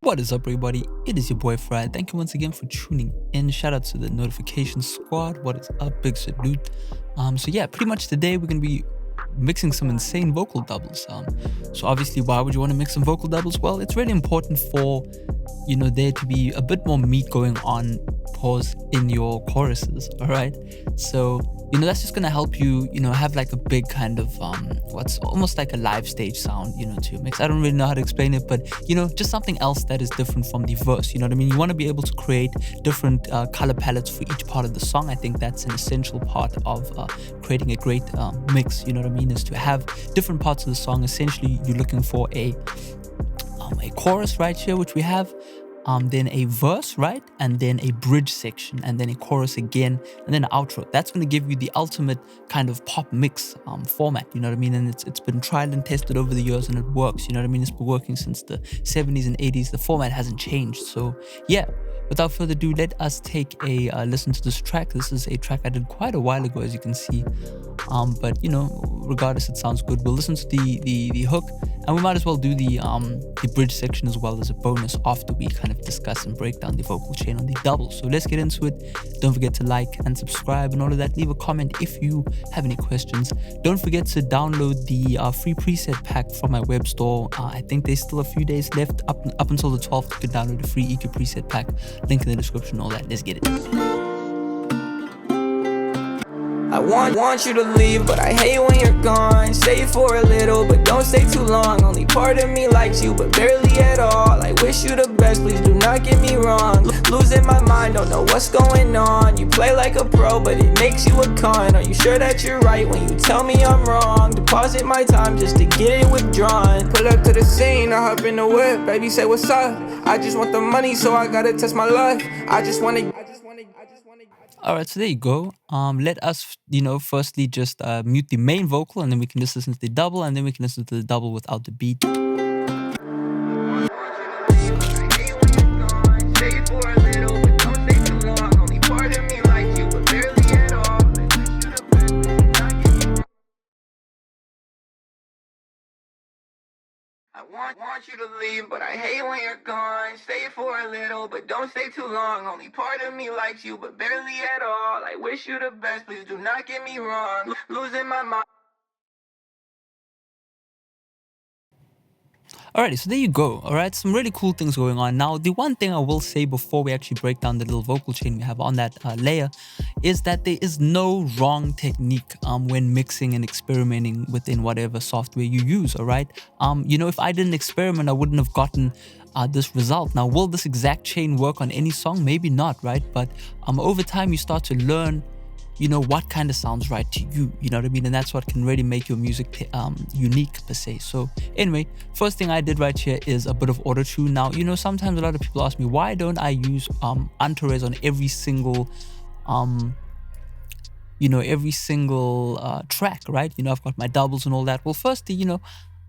What is up, everybody? It is your boy Farai. Thank you once again for tuning in. Shout out to the notification squad. What is up? Big salute. So yeah, pretty much today we're gonna be mixing some insane vocal doubles. So obviously, why would you want to mix some vocal doubles? Well, it's really important for there to be a bit more meat going on, pause, in your choruses. All right, so that's just gonna help you have like a big kind of what's almost like a live stage sound to your mix. I don't really know how to explain it, but just something else that is different from the verse. You know what I mean? You want to be able to create different color palettes for each part of the song. I think that's an essential part of creating a great mix. You know what I mean? Is to have different parts of the song. Essentially, you're looking for a chorus right here, which we have, then a verse, right, and then a bridge section, and then a chorus again, and then an outro. That's going to give you the ultimate kind of pop mix format, you know what I mean? And it's been tried and tested over the years, and it works, you know what I mean? It's been working since the 70s and 80s. The format hasn't changed. So yeah, without further ado, let us take a listen to this track. This is a track I did quite a while ago, as you can see, but regardless, it sounds good. We'll listen to the hook, and we might as well do the bridge section as well as a bonus after we kind of discuss and break down the vocal chain on the double. So let's get into it. Don't forget to like and subscribe and all of that. Leave a comment if you have any questions. Don't forget to download the free preset pack from my web store. I think there's still a few days left. Up until the 12th, you can download the free EQ preset pack. Link in the description, all that. Let's get it. I want you to leave, but I hate when you're gone. Stay for a little, but don't stay too long. Only part of me likes you, but barely at all. I wish you the best, please do not get me wrong. Losing my mind, don't know what's going on. You play like a pro, but it makes you a con. Are you sure that you're right when you tell me I'm wrong? Deposit my time just to get it withdrawn. Pull up to the scene, I hop in the whip. Baby say what's up? I just want the money, so I gotta test my luck. I just wanna. Alright, so there you go. Let us, firstly just mute the main vocal, and then we can just listen to the double, and then we can listen to the double without the beat. I want you to leave, but I hate when you're gone. Stay for a little, but don't stay too long. Only part of me likes you, but barely at all. I wish you the best, please do not get me wrong. Losing my mind. Alrighty, so there you go. Alright, some really cool things going on. Now, the one thing I will say before we actually break down the little vocal chain we have on that layer is that there is no wrong technique when mixing and experimenting within whatever software you use. Alright, if I didn't experiment, I wouldn't have gotten this result. Now, will this exact chain work on any song? Maybe not, right? But over time, you start to learn what kind of sounds right to you, you know what I mean? And that's what can really make your music unique per se. So anyway, first thing I did right here is a bit of auto-tune. Now, sometimes a lot of people ask me, why don't I use Antares on every single track, right? I've got my doubles and all that. Well, firstly,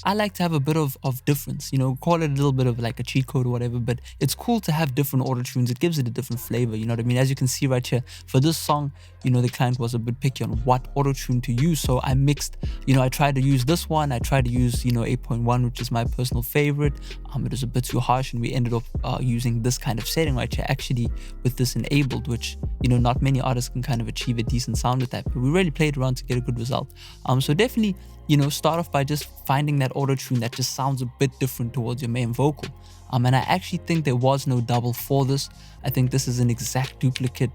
I like to have a bit of difference, call it a little bit of like a cheat code or whatever, but it's cool to have different auto tunes. It gives it a different flavor, you know what I mean? As you can see right here, for this song, the client was a bit picky on what auto tune to use. So I mixed, I tried to use this one. I tried to use, 8.1, which is my personal favorite. It was a bit too harsh, and we ended up using this kind of setting right here, actually with this enabled, which, not many artists can kind of achieve a decent sound with that, but we really played around to get a good result. So definitely, start off by just finding that auto tune that just sounds a bit different towards your main vocal. And I actually think there was no double for this. I think this is an exact duplicate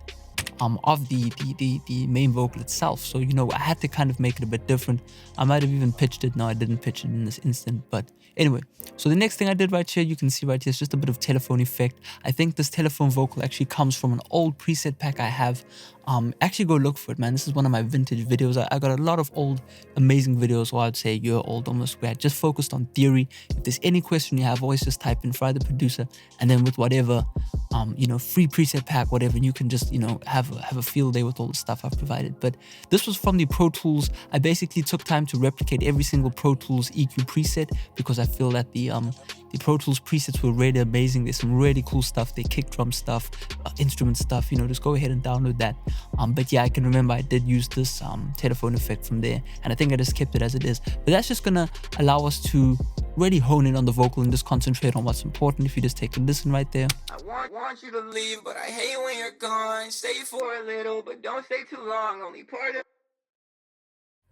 of the main vocal itself. So, I had to kind of make it a bit different. I might have even pitched it. No, I didn't pitch it in this instant, but anyway. So the next thing I did right here, you can see right here, is just a bit of telephone effect. I think this telephone vocal actually comes from an old preset pack I have. Actually go look for it, man. This is one of my vintage videos. I got a lot of old amazing videos, or I'd say a year old almost, where I just focused on theory. If there's any question you have, always just type in Farai the producer, and then with whatever free preset pack, whatever, you can just have a field day with all the stuff I've provided. But this was from the Pro Tools. I basically took time to replicate every single Pro Tools EQ preset because I feel that the Pro Tools presets were really amazing. There's some really cool stuff. They kick drum stuff, instrument stuff, just go ahead and download that. But yeah, I can remember I did use this telephone effect from there, and I think I just kept it as it is. But that's just gonna allow us to really hone in on the vocal and just concentrate on what's important. If you just take a listen right there. I want you to leave, but I hate when you're gone. Stay for a little, but don't stay too long. Only part of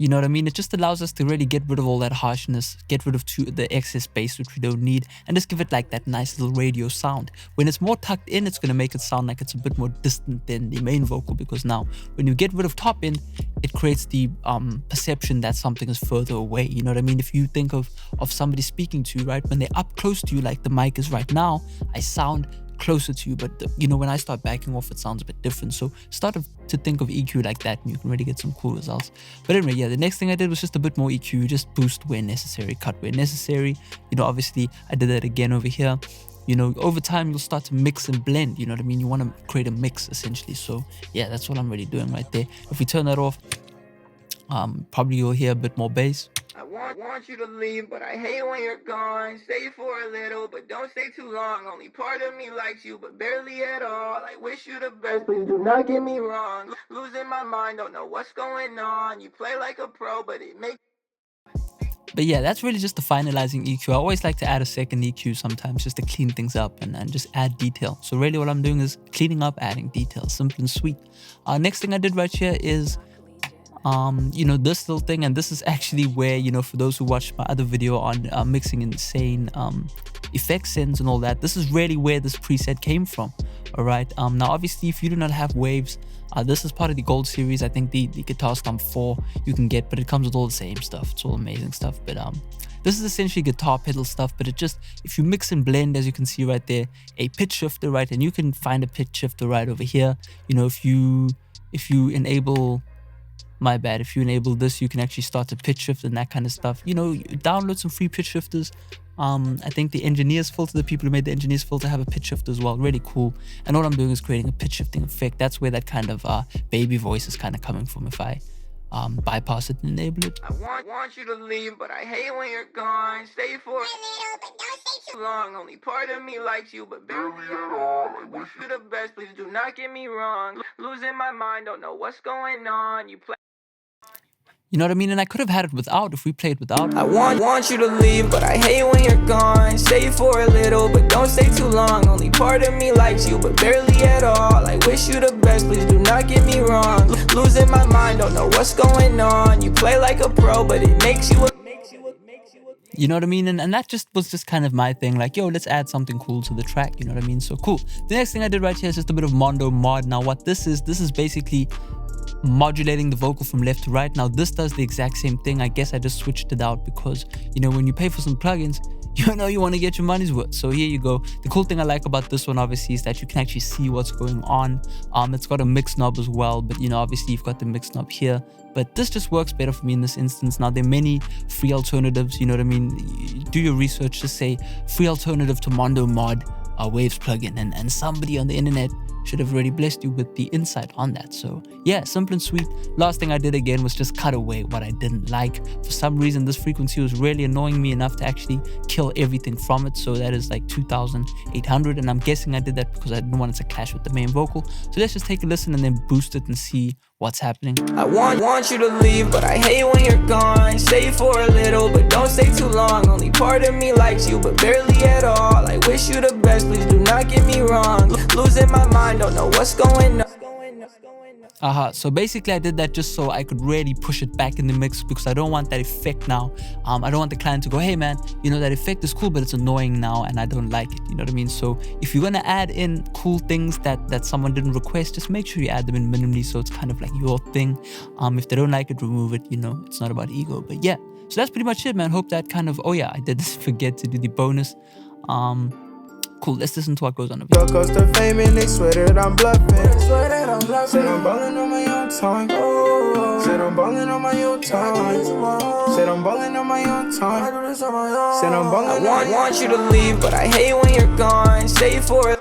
You know what I mean? It just allows us to really get rid of all that harshness, get rid of the excess bass, which we don't need, and just give it like that nice little radio sound. When it's more tucked in, it's going to make it sound like it's a bit more distant than the main vocal, because now when you get rid of top end, it creates the perception that something is further away. You know what I mean? If you think of somebody speaking to you, right? When they're up close to you, like the mic is right now, I sound closer to you, but you know, when I start backing off, it sounds a bit different. So start to think of EQ like that, and you can really get some cool results. But anyway, yeah, the next thing I did was just a bit more EQ, just boost where necessary, cut where necessary. You know, obviously I did that again over here. You know, over time you'll start to mix and blend. You know what I mean? You want to create a mix essentially. So yeah, that's what I'm really doing right there. If we turn that off, probably you'll hear a bit more bass. I want you to leave, but I hate when you're gone. Stay for a little, but don't stay too long. Only part of me likes you, but barely at all. I wish you the best, please do not get me wrong. Losing my mind, don't know what's going on. You play like a pro, but it makes... But yeah, that's really just the finalizing EQ. I always like to add a second EQ sometimes just to clean things up and just add detail. So really what I'm doing is cleaning up, adding detail, simple and sweet. Next thing I did right here is you know, this little thing, and this is actually where, you know, for those who watched my other video on mixing iNSANE effect sends and all that, this is really where this preset came from. All right, now obviously if you do not have waves, this is part of the gold series. I think the Guitar Stump 4 you can get, but it comes with all the same stuff. It's all amazing stuff. But this is essentially guitar pedal stuff, but it just, if you mix and blend, as you can see right there, a pitch shifter, right, and you can find a pitch shifter right over here. You know, if you enable, my bad, if you enable this, you can actually start to pitch shift and that kind of stuff. You know, download some free pitch shifters. I think the engineers filter, the people who made the engineers filter, have a pitch shifter as well. Really cool. And all I'm doing is creating a pitch shifting effect. That's where that kind of baby voice is kind of coming from. If I bypass it and enable it. I want you to leave, but I hate when you're gone. Stay for a little, but don't stay too long. Only part of me likes you, but barely at all. I wish you the best, please do not get me wrong. Losing my mind, don't know what's going on. You play... You know what I mean? And I could have had it without, if we played without. I want you to leave, but I hate when you're gone. Stay for a little, but don't stay too long. Only part of me likes you, but barely at all. I wish you the best, please do not get me wrong. Losing my mind, don't know what's going on. You play like a pro, but it makes you a... You know what I mean? And that just was just kind of my thing, like, yo, let's add something cool to the track, you know what I mean? So cool. The next thing I did right here is just a bit of mondo mod. Now what this is basically modulating the vocal from left to right. Now this does the exact same thing. I guess I just switched it out because, you know, when you pay for some plugins, you know you want to get your money's worth. So here you go. The cool thing I like about this one obviously is that you can actually see what's going on. It's got a mix knob as well, but you know, obviously you've got the mix knob here, but this just works better for me in this instance. Now there are many free alternatives, you know what I mean? Do your research, just say free alternative to Mondo Mod Waves plugin, and somebody on the internet should have already blessed you with the insight on that. So yeah, simple and sweet. Last thing I did again was just cut away what I didn't like. For some reason this frequency was really annoying me enough to actually kill everything from it. So that is like 2,800, and I'm guessing I did that because I didn't want it to clash with the main vocal. So let's just take a listen and then boost it and see what's happening. I want you to leave, but I hate when you're gone. Stay for a little, but don't stay too long. Only part of me likes you, but barely at all. I wish you the best, please do not get me wrong. Losing my mind, don't know what's going on. So basically I did that just so I could really push it back in the mix, because I don't want that effect now. I don't want the client to go, hey man, you know, that effect is cool, but it's annoying now and I don't like it, you know what I mean? So if you're gonna add in cool things that someone didn't request, just make sure you add them in minimally, so it's kind of like your thing. If they don't like it, remove it, you know, it's not about ego. But yeah, so that's pretty much it, man. Hope that kind of, oh yeah, I did forget to do the bonus. Cool, let's listen to what goes on over here. Goes to fame and they swear that I'm bluffing. Said I'm balling on my own time. Said I'm balling on my own time. Said I'm balling on my own time. Said I'm balling. I want you to leave, but I hate when you're gone. Stay for it.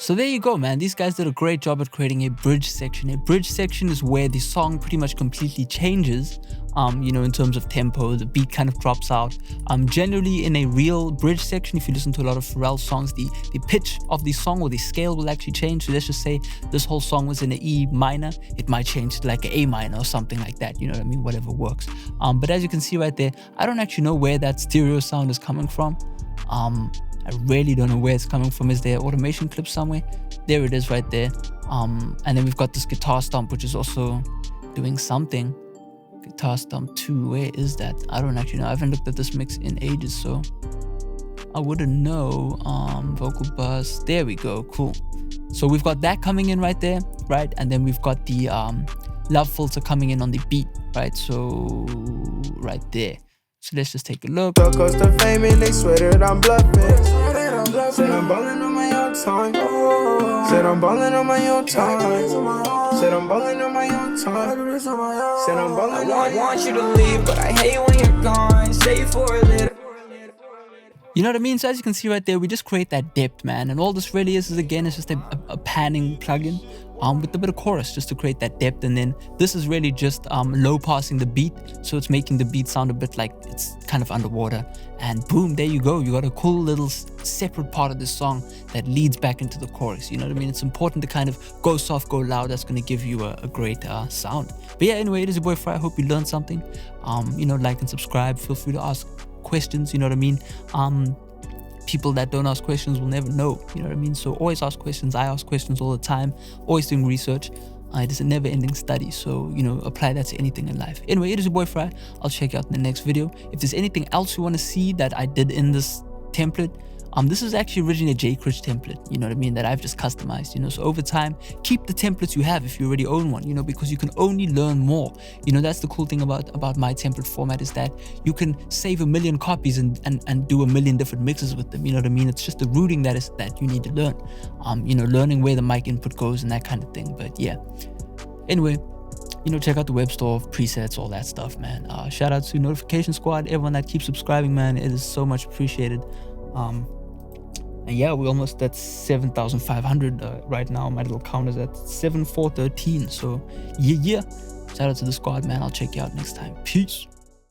So there you go, man. These guys did a great job at creating a bridge section. A bridge section is where the song pretty much completely changes, in terms of tempo. The beat kind of drops out. Generally in a real bridge section, if you listen to a lot of Pharrell songs, the pitch of the song or the scale will actually change. So let's just say this whole song was in an E minor, it might change to like an A minor or something like that. You know what I mean? Whatever works. But as you can see right there, I don't actually know where that stereo sound is coming from. I really don't know where it's coming from. Is there automation clip somewhere? There it is right there. And then we've got this guitar stomp, which is also doing something. Guitar stomp 2, where is that? I don't actually know. I haven't looked at this mix in ages, so I wouldn't know. Vocal bus, there we go, cool. So we've got that coming in right there, right? And then we've got the love filter coming in on the beat, right? So right there. So let's just take a look. Cause the fame and they swear that I'm bluffing. Said I'm ballin' on my own time. Said I'm ballin' on my own time. Said I'm ballin' on my own time. Said I'm ballin'. I want you to leave, but I hate when you're gone. Stay for a little. You know what I mean? So as you can see right there, we just create that depth, man. And all this really is again, it's just a panning plugin with a bit of chorus just to create that depth. And then this is really just low passing the beat. So it's making the beat sound a bit like it's kind of underwater. And boom, there you go. You got a cool little separate part of this song that leads back into the chorus. You know what I mean? It's important to kind of go soft, go loud. That's going to give you a great sound. But yeah, anyway, it is your boy Farai. I hope you learned something. Like and subscribe. Feel free to ask questions, you know what I mean? People that don't ask questions will never know, you know what I mean? So always ask questions. I ask questions all the time, always doing research. It is a never-ending study, so apply that to anything in life. Anyway, it is your boy Farai. I'll check you out in the next video. If there's anything else you want to see that I did in this template, this is actually originally a jQuery template, you know what I mean, that I've just customized, so over time, keep the templates you have if you already own one, because you can only learn more. That's the cool thing about my template format, is that you can save 1 million copies and do 1 million different mixes with them, you know what I mean? It's just the routing that you need to learn, learning where the mic input goes and that kind of thing. But yeah, anyway, check out the web store, presets, all that stuff, man. Shout out to Notification Squad, everyone that keeps subscribing, man. It is so much appreciated. And yeah, we're almost at 7,500 right now. My little count is at 7,413. So yeah. Shout out to the squad, man. I'll check you out next time. Peace.